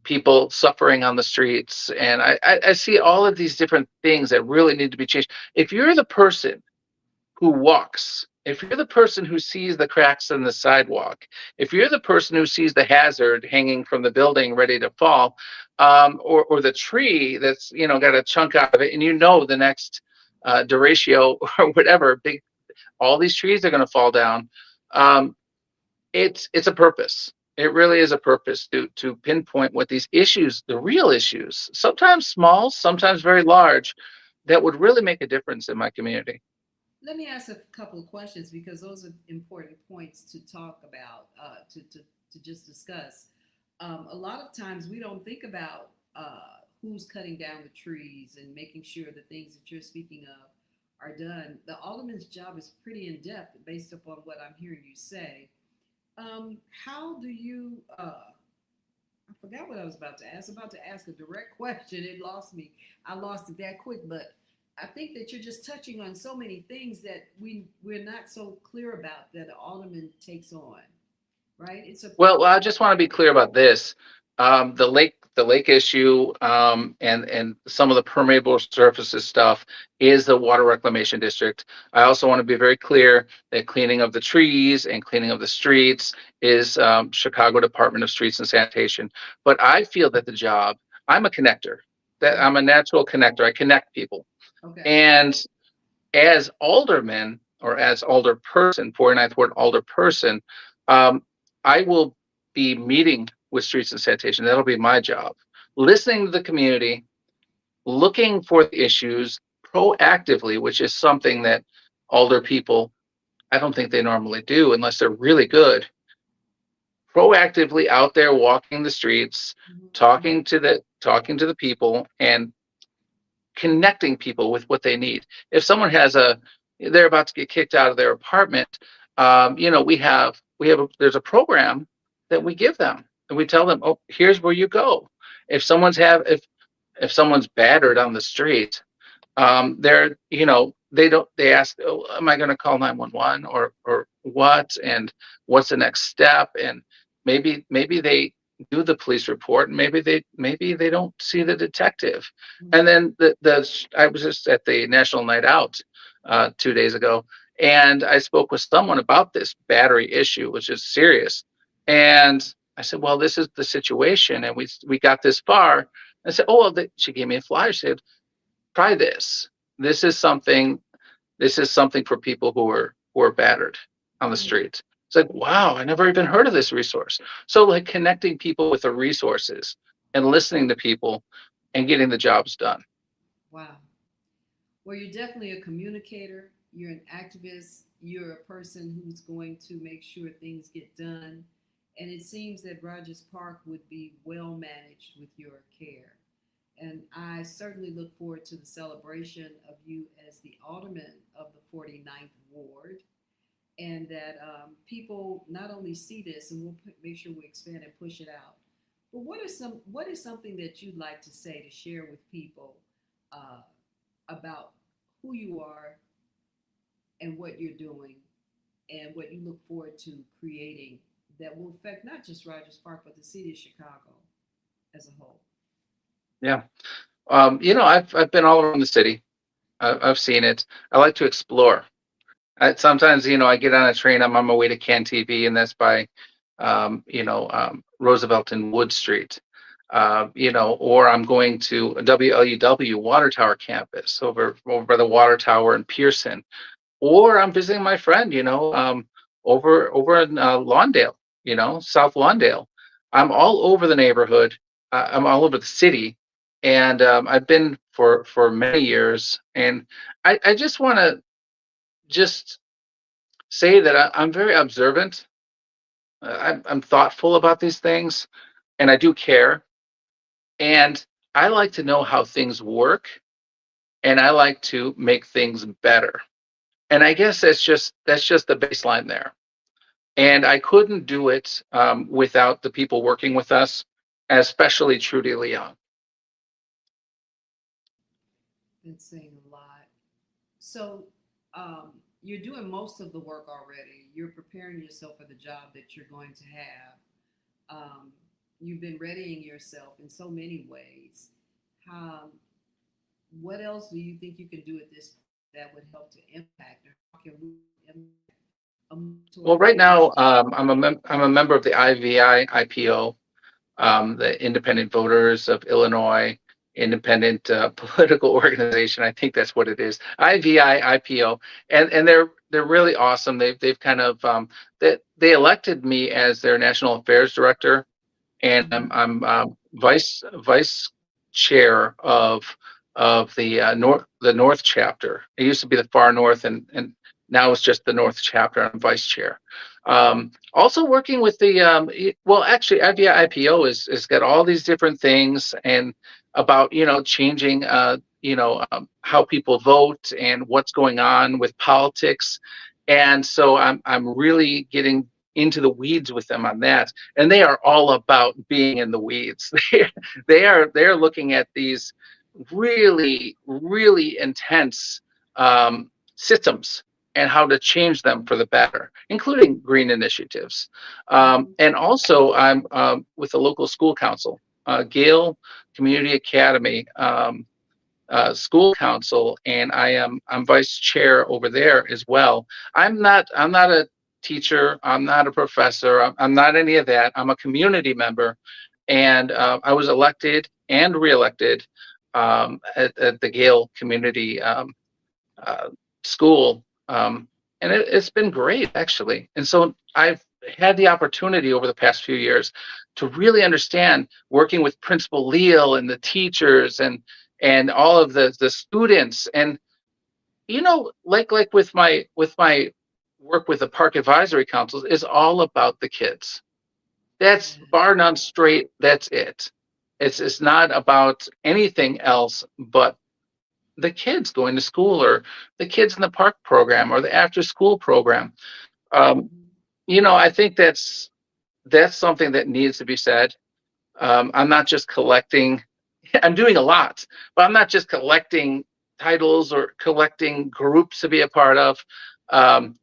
people suffering on the streets, and I see all of these different things that really need to be changed. If you're the person who walks, if you're the person who sees the cracks in the sidewalk, if you're the person who sees the hazard hanging from the building ready to fall, or the tree that's got a chunk out of it, and the next derecho or whatever, big, all these trees are going to fall down. Um, it's a purpose. It really is a purpose to pinpoint what these issues, the real issues, sometimes small, sometimes very large, that would really make a difference in my community. Let me ask a couple of questions because those are important points to talk about, to just discuss. A lot of times we don't think about who's cutting down the trees and making sure the things that you're speaking of are done. The alderman's job is pretty in depth based upon what I'm hearing you say. How do you? I forgot what I was about to ask. About to ask a direct question. It lost me. I lost it that quick. But I think that you're just touching on so many things that we're not so clear about that the alderman takes on. Right? It's a Well, I just want to be clear about this. The lake issue, and some of the permeable surfaces stuff is the water reclamation district. I also want to be very clear that cleaning of the trees and cleaning of the streets is Chicago Department of Streets and Sanitation. But I feel that I'm a connector, that I'm a natural connector. I connect people. okay. And as alderman, or as alderperson, 49th Ward alderperson, um, I will be meeting with streets and sanitation. That'll be my job. Listening to the community, looking for the issues proactively, which is something that alder people, I don't think they normally do unless they're really good. Proactively out there walking the streets, Mhm. talking to the people, and connecting people with what they need. If someone they're about to get kicked out of their apartment, there's a program that we give them, and we tell them, oh, here's where you go. If someone's battered on the street, they ask, oh, am I going to call 911 or what, and what's the next step? And maybe they do the police report, and maybe they don't see the detective. And Mhm. then I was just at the National Night Out 2 days ago, and I spoke with someone about this battery issue, which is serious. And I said, well, this is the situation, and we got this far. I said, oh, well, she gave me a flyer. She said, try this. This is something. This is something for people who are battered on the Mhm. street. It's like, wow, I never even heard of this resource. So like connecting people with the resources and listening to people and getting the jobs done. Wow. Well, you're definitely a communicator. You're an activist. You're a person who's going to make sure things get done. And it seems that Rogers Park would be well managed with your care. And I certainly look forward to the celebration of you as the alderman of the 49th Ward. And that people not only see this, and we'll make sure we expand and push it out. But what is something that you'd like to say to share with people uh, about who you are and what you're doing and what you look forward to creating that will affect not just Rogers Park but the city of Chicago as a whole. Yeah. I've been all around the city. I've seen it. I like to explore. Sometimes, I get on a train. I'm on my way to Can TV, and that's by, Roosevelt and Wood Street. Or I'm going to WLUW Water Tower campus over by the Water Tower in Pearson, or I'm visiting my friend, over in Lawndale, South Lawndale. I'm all over the neighborhood. I'm all over the city, and I've been for many years. And I just want to just say that I'm very observant. I'm thoughtful about these things, and I do care. And I like to know how things work and I like to make things better. And I guess that's just the baseline there. And I couldn't do it without the people working with us, especially Trudy Leon. That's saying a lot. So, you're doing most of the work already. You're preparing yourself for the job that you're going to have. You've been readying yourself in so many ways. Um, what else do you think you can do at this point that would help to impact, or how can we impact Well, toward right getting now, this? I'm a member of the IVI IPO, the Independent Voters of Illinois Independent Political Organization. I think that's what it is. IVI IPO, and they're really awesome. They've kind of they elected me as their national affairs director, and Mm-hmm. I'm vice chair of the North chapter. It used to be the Far North, and now it's just the North chapter. I'm vice chair. Also working with the well, actually, IVI IPO is got all these different things and about changing how people vote and what's going on with politics, and so I'm really getting into the weeds with them on that, and they are all about being in the weeds. They're looking at these really intense systems and how to change them for the better, including green initiatives. Mm-hmm. And also, I'm with the local school council, Gale Community Academy School Council, and I'm vice chair over there as well. I'm not a teacher. I'm not a professor. I'm not any of that. I'm a community member, and I was elected and reelected at the Gale Community uh, School, and it's been great actually. And so I've had the opportunity over the past few years to really understand working with Principal Leal and the teachers and all of the students, and like with my work with the park advisory councils is all about the kids. That's Yeah. bar none straight. That's it. It's not about anything else but the kids going to school, or the kids in the park program, or the after school program. Um, I think that's something that needs to be said. I'm not just collecting. I'm doing a lot, but I'm not just collecting titles or collecting groups to be a part of. Um,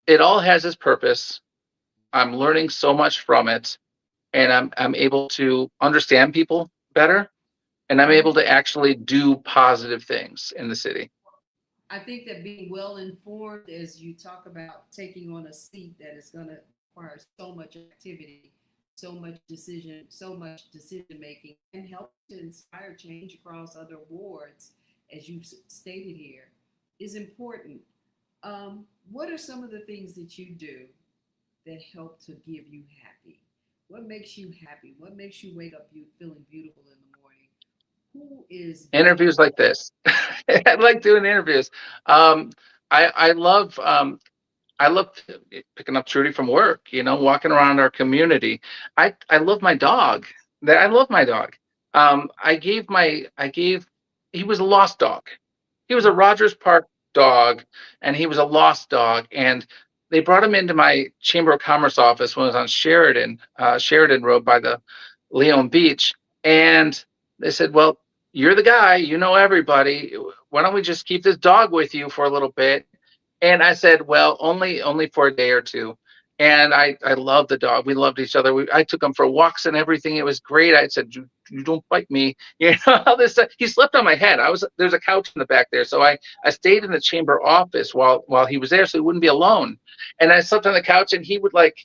it all has its purpose. I'm learning so much from it, and I'm able to understand people better, and I'm Mm-hmm. able to actually do positive things in the city. I think that being well informed, as you talk about taking on a seat that is going to require so much activity, so much decision making, and help to inspire change across other wards, as you've stated here, is important. What are some of the things that you do that help to give you happy? What makes you happy? What makes you wake up you feeling beautiful in the morning? Who is Bill? Interviews like this. I like doing interviews. Um, I love picking up Trudy from work, walking around our community. I love my dog. I love my dog. He was a lost dog. He was a Oh, Rogers Park dog, and he was a lost dog. And they brought him into my Chamber of Commerce office when I was on Sheridan Road by the Leon Beach. And they said, well, you're the guy, you know everybody. Why don't we just keep this dog with you for a little bit? And I said, well, only for a day or two. And I loved the dog. We loved each other. I took him for walks and everything. It was great. I said, you don't bite me. All this stuff. He slept on my head. There's a couch in the back there. So I stayed in the chamber office while he was there so he wouldn't be alone. And I slept on the couch and he would like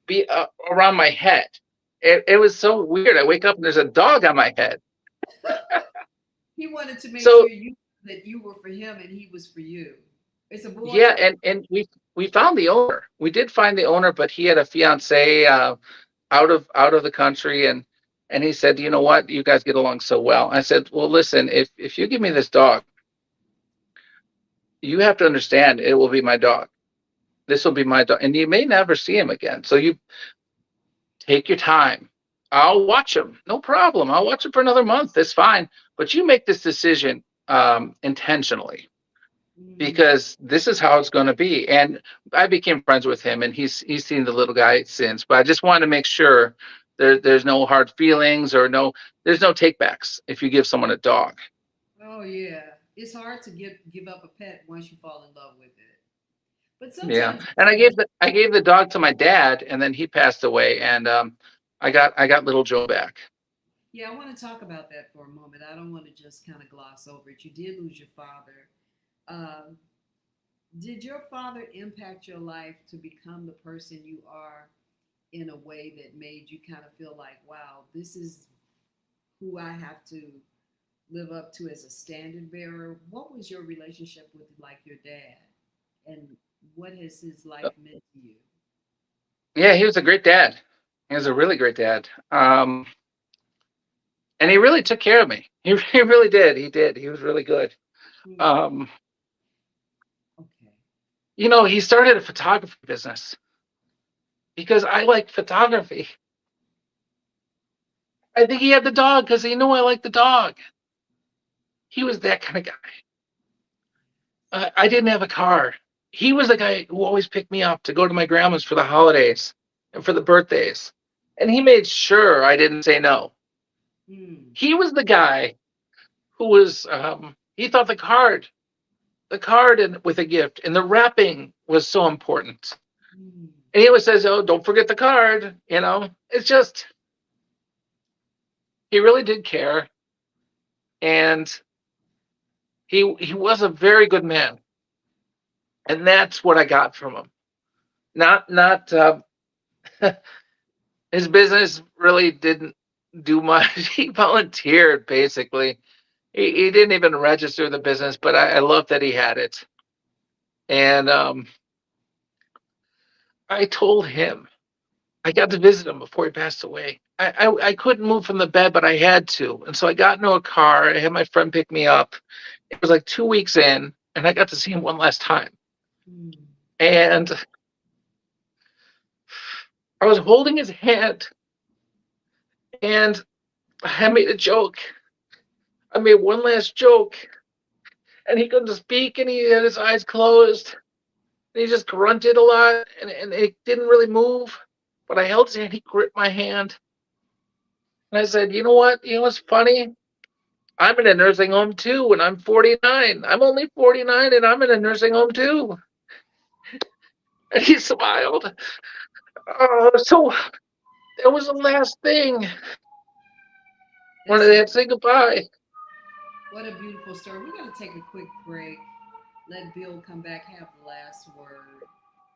be around my head. It was so weird. I wake up and there's a dog on my head. he wanted to make So sure you that you were for him and he was for you. It's a boy. yeah, and we found the owner. We did find the owner, but he had a fiance out of the country, and he said, you know what, you guys get along so well. I said, well, listen, if you give me this dog, you have to understand it will be my dog. This will be my dog, and you may never see him again. So you take your time. I'll watch him, no problem. I'll watch him for another month. That's fine. But you make this decision intentionally, Mm. because this is how it's going to be. And I became friends with him, and he's seen the little guy since. But I just wanted to make sure there's no hard feelings, or there's no takebacks if you give someone a dog. Oh yeah, it's hard to give up a pet once you fall in love with it. But Yeah, sometimes and it's best. I gave the dog to my dad, and then he passed away, and I got little Joe back. Yeah, I want to talk about that for a moment. I don't want to just kind of gloss over it. You did lose your father. Um, did your father impact your life to become the person you are in a way that made you kind of feel like, wow, this is who I have to live up to as a standard bearer? What was your relationship with like your dad, and what has his life meant to you? Yeah, he was a great dad. He was a really great dad. And he really took care of me. He really did. He did. He was really good. Hmm. Um, Okay. he started a photography business because I like photography. I think he had the dog because he knew I liked the dog. He was that kind of guy. I didn't have a car. He was the guy who always picked me up to go to my grandma's for the holidays and for the birthdays. And he made sure I didn't say no. Hmm. He was the guy who was, he thought the card and with a gift and the wrapping was so important. Hmm. And he always says, "Oh, don't forget the card." It's just, he really did care. And he was a very good man. And that's what I got from him. Not his business really didn't do much. He volunteered basically. He didn't even register the business, but I love that he had it. And I told him, I got to visit him before he passed away. I couldn't move from the bed, but I had to. And so I got into a car. I had my friend pick me up. It was like 2 weeks in, and I got to see him one last time. Hmm. And I was holding his hand, and I made a joke. I made one last joke, and he couldn't speak, and he had his eyes closed. And he just grunted a lot, and it didn't really move. But I held his hand. He gripped my hand, and I said, "You know what? You know what's funny? I'm in a nursing home too, and I'm 49. I'm only 49, and I'm in a nursing home too." And he smiled. Oh, so that was the last thing when I That's a had to say goodbye. What a beautiful story. We're going to take a quick break. Let Bill come back, have the last word.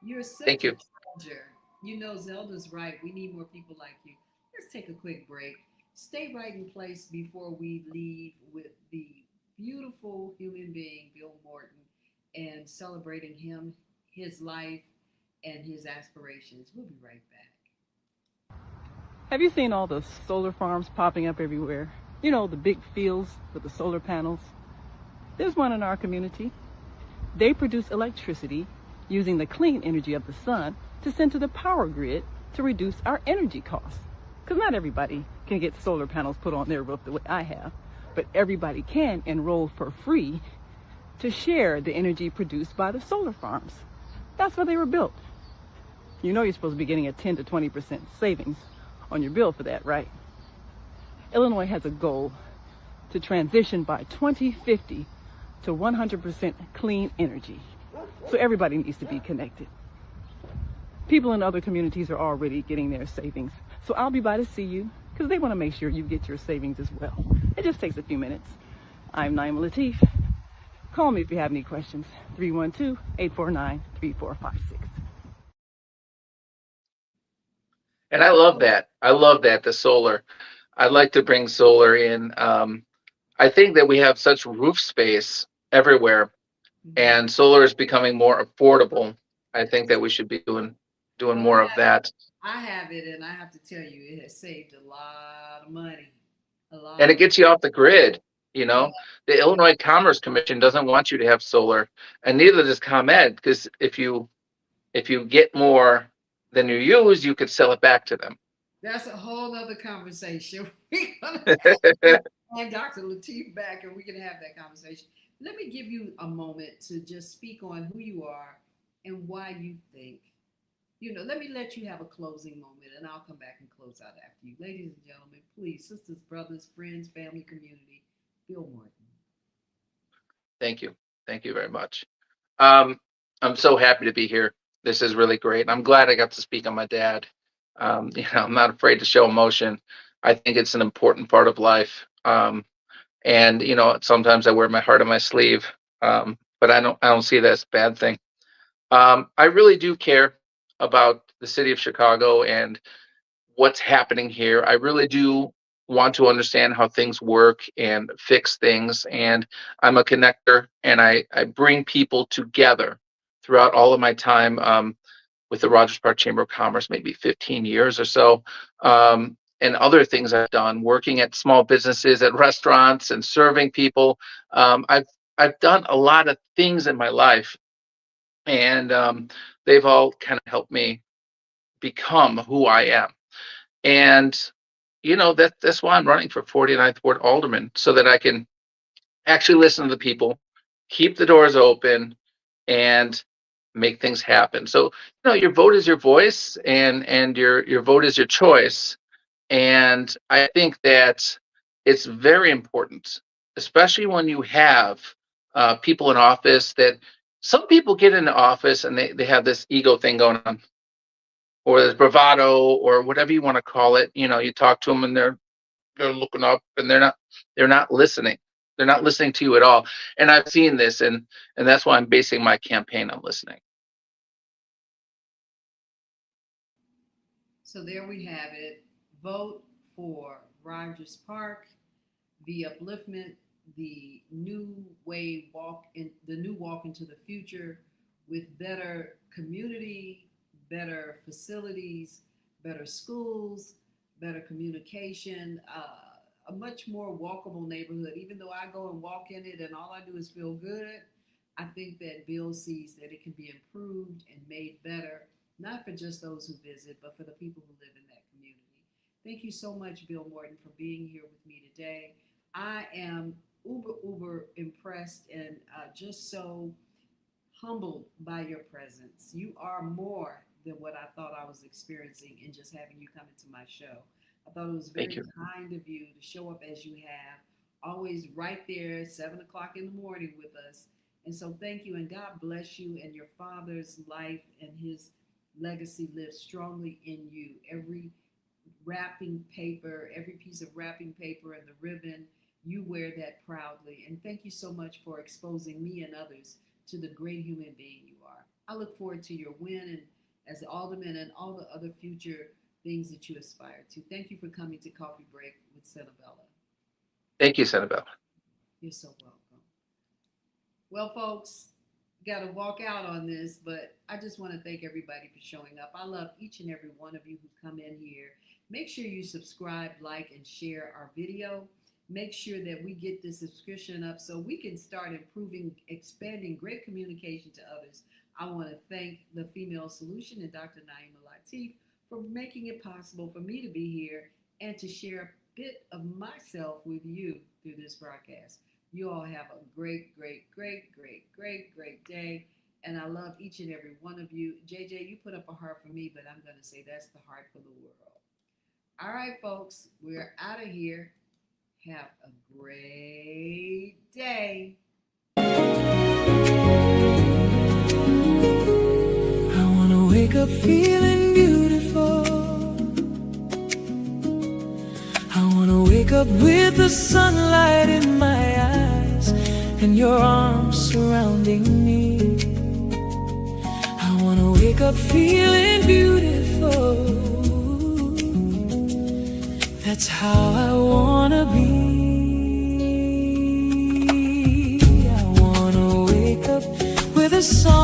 You're such Thank a you. treasure. You know, Zelda's right. We need more people like you. Let's take a quick break. Stay right in place before we leave with the beautiful human being, Bill Morton, and celebrating him, his life, and his aspirations. We'll be right back. Have you seen all the solar farms popping up everywhere? You know, the big fields with the solar panels. There's one in our community. They produce electricity using the clean energy of the sun to send to the power grid to reduce our energy costs. Because not everybody can get solar panels put on their roof the way I have, but everybody can enroll for free to share the energy produced by the solar farms. That's why they were built. You know you're supposed to be getting a 10 to 20% savings on your bill for that, right? Illinois has a goal to transition by 2050 to 100% clean energy. So everybody needs to be connected. People in other communities are already getting their savings. So I'll be by to see you because they want to make sure you get your savings as well. It just takes a few minutes. I'm Naima Latif. Call me if you have any questions. 312-849-3456. And I love that. I love that, the solar. I'd like to bring solar in. I think that we have such roof space everywhere, Mm-hmm. and solar is becoming more affordable. I think that we should be doing Well, more of that. I have it, and I have to tell you, it has saved a lot of money. A And lot it of gets you off the grid. You Yeah, know, the yeah. Illinois Commerce Commission doesn't want you to have solar, and neither does ComEd, because if you get more than you use, you could sell it back to them. That's a whole other conversation. and Dr. Lateef back, and we can have that conversation. Let me give you a moment to just speak on who you are and why you think. Let me let you have a closing moment, and I'll come back and close out after you. Ladies and gentlemen, please, sisters, brothers, friends, family, community, Bill Morton. Thank you. Thank you very much. Um, I'm so happy to be here. This is really great. And I'm glad I got to speak on my dad. I'm not afraid to show emotion. I think it's an important part of life. And sometimes I wear my heart on my sleeve, but I don't see that as a bad thing. I really do care about the city of Chicago and what's happening here. I really do want to understand how things work and fix things. And I'm a connector, and I bring people together throughout all of my time with the Rogers Park Chamber of Commerce, maybe 15 years or so. And other things I've done, working at small businesses, at restaurants, and serving people. I've done a lot of things in my life, and they've all kind of helped me become who I am. And that's why I'm running for 49th Ward Alderman, so that I can actually listen to the people, keep the doors open, and make things happen. So your vote is your voice, and your vote is your choice. And I think that it's very important, especially when you have people in office, that some people get into office and they have this ego thing going on, or this bravado, or whatever you want to call it. You talk to them and they're looking up, and they're not listening. They're not listening to you at all. And I've seen this, and that's why I'm basing my campaign on listening. So there we have it. Vote for Rogers Park, the upliftment, the new walk into the future, with better community, better facilities, better schools, better communication, a much more walkable neighborhood. Even though I go and walk in it and all I do is feel good, I think that Bill sees that it can be improved and made better, not for just those who visit, but for the people who live in that community. Thank you so much, Bill Morton, for being here with me today. I am uber impressed and just so humbled by your presence. You are more than what I thought I was experiencing in just having you come into my show. I thought it was very kind of you to show up as you have, always right there at 7 o'clock in the morning with us. And so thank you, and God bless you, and your father's life and his legacy lives strongly in you. Every piece of wrapping paper and the ribbon, you wear that proudly. And thank you so much for exposing me and others to the great human being you are. I look forward to your win and as alderman and all the other future things that you aspire to. Thank you for coming to Coffee Break with Senabella. Thank you, Senabella. You're so welcome. Well, folks, got to walk out on this, but I just want to thank everybody for showing up. I love each and every one of you who come in here. Make sure you subscribe, like, and share our video. Make sure that we get this subscription up so we can start expanding great communication to others. I want to thank the Female Solution and Dr. Naima Lateef for making it possible for me to be here and to share a bit of myself with you through this broadcast. You all have a great day. And I love each and every one of you. JJ, you put up a heart for me, but I'm going to say that's the heart for the world. All right, folks, we're out of here. Have a great day. I want to wake up feeling beautiful. I want to wake up with the sunlight in my eyes and your arms surrounding me. I want to wake up feeling beautiful. That's how I wanna be. I wanna wake up with a song